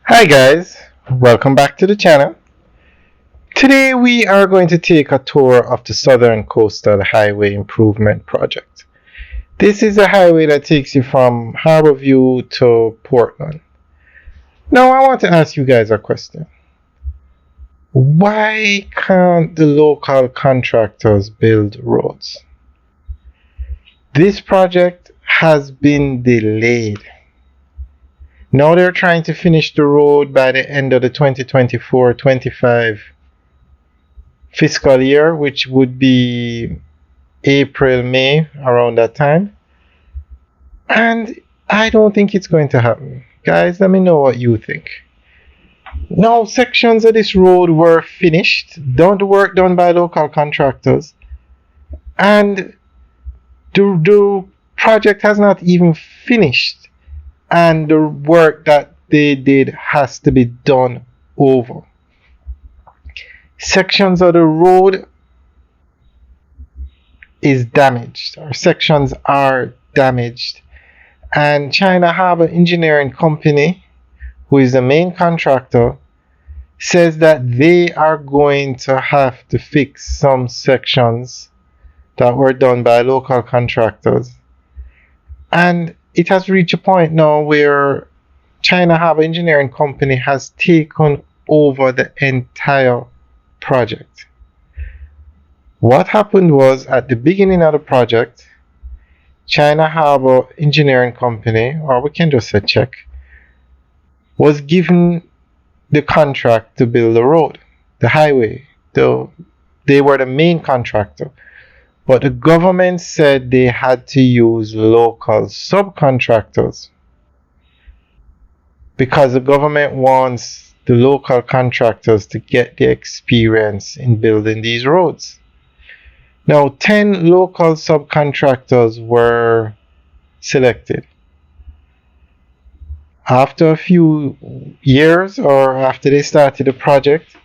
Hi guys, welcome back to the channel. Today we are going to take a tour of the Southern Coastal Highway Improvement Project. This is a highway that takes you from Harborview to Portland. Now I want to ask you guys a question. Why can't the local contractors build roads? This project has been delayed. Now they're trying to finish the road by the end of the 2024-25 fiscal year, which would be April, May, around that time. And I don't think it's going to happen. Guys, let me know what you think. Now, sections of this road were finished, done the work done by local contractors, and the project has not even finished, and the work that they did has to be done over. Sections of the road is damaged, or sections are damaged, and China Harbor Engineering Company, who is the main contractor, says that they are going to have to fix some sections that were done by local contractors. And it has reached a point now where China Harbor Engineering Company has taken over the entire project. What happened was, at the beginning of the project, China Harbor Engineering Company, or we can just say check, was given the contract to build the road, the highway. They were the main contractor. But the government said they had to use local subcontractors because the government wants the local contractors to get the experience in building these roads. Now, 10 local subcontractors were selected. After a few years, or after they started the project,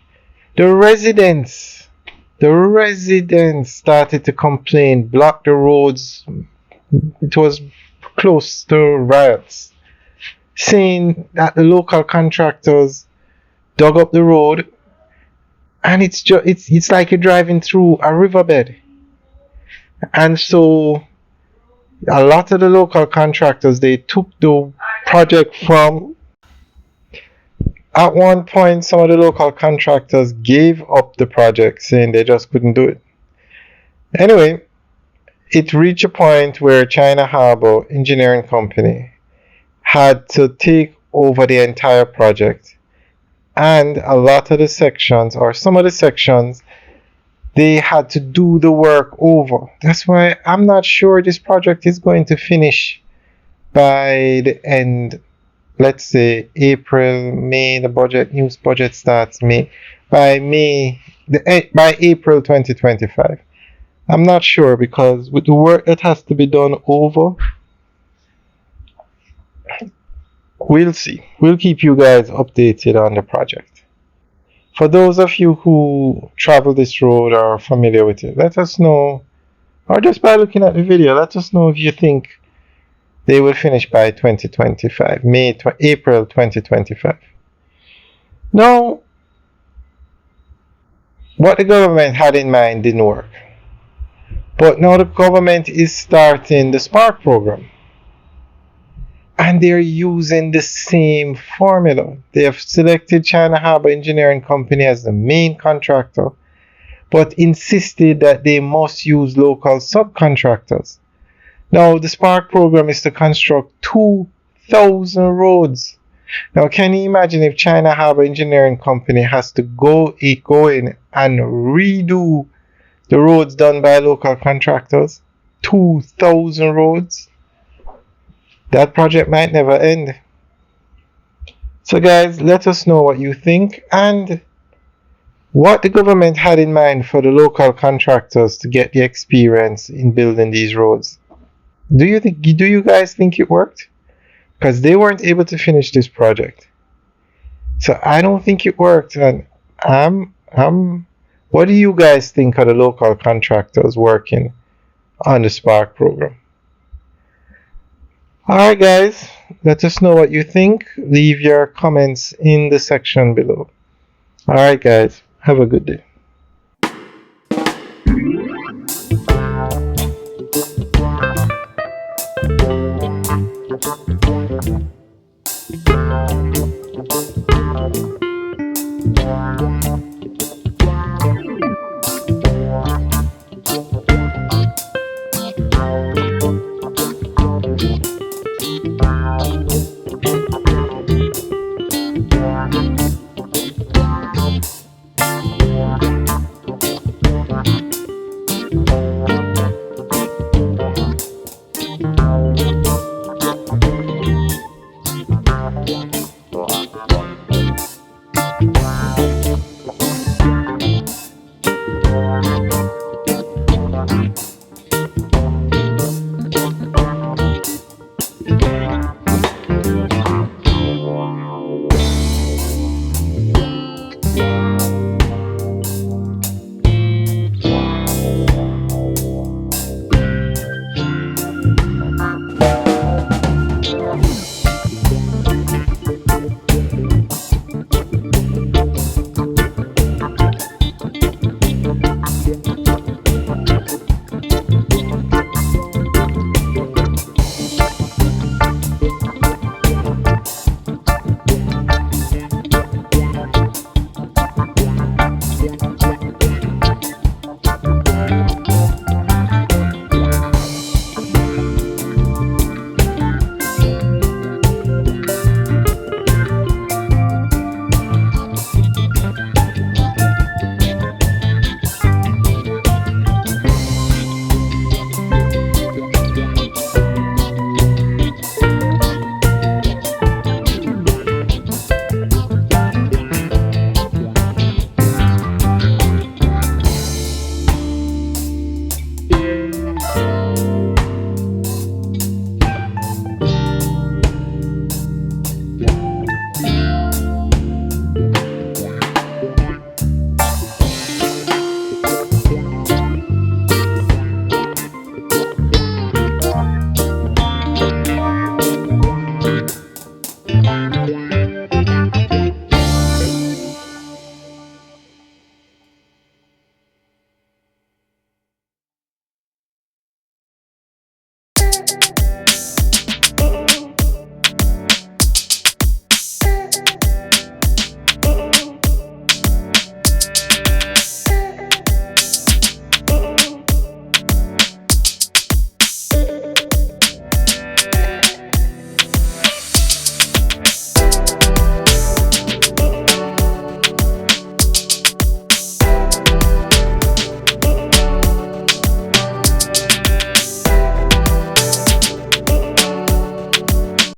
the residents started to complain, block the roads. It was close to riots, saying that the local contractors dug up the road, and it's like you're driving through a riverbed. And so a lot of the local contractors, they took the project from, at one point some of the local contractors gave up the project, saying they just couldn't do it. Anyway, it reached a point where China Harbor Engineering Company had to take over the entire project, and a lot of the sections, or some of the sections, they had to do the work over. That's why I'm not sure this project is going to finish by the end, let's say April, May. The new budget starts May. By April 2025. I'm not sure, because with the work that has to be done over, we'll see. We'll keep you guys updated on the project. For those of you who travel this road or are familiar with it, let us know, or just by looking at the video, let us know if you think they will finish by 2025, April 2025. Now, what the government had in mind didn't work. But now the government is starting the Spark program. And they're using the same formula. They have selected China Harbor Engineering Company as the main contractor, but insisted that they must use local subcontractors. Now, the Spark program is to construct 2,000 roads. Now, can you imagine if China Harbor Engineering Company has to go in and redo the roads done by local contractors? 2,000 roads? That project might never end. So guys, let us know what you think and what the government had in mind for the local contractors to get the experience in building these roads. Do you guys think it worked? Because they weren't able to finish this project. So I don't think it worked. And what do you guys think of the local contractors working on the Spark program? Alright, guys, let us know what you think. Leave your comments in the section below. Alright, guys, have a good day.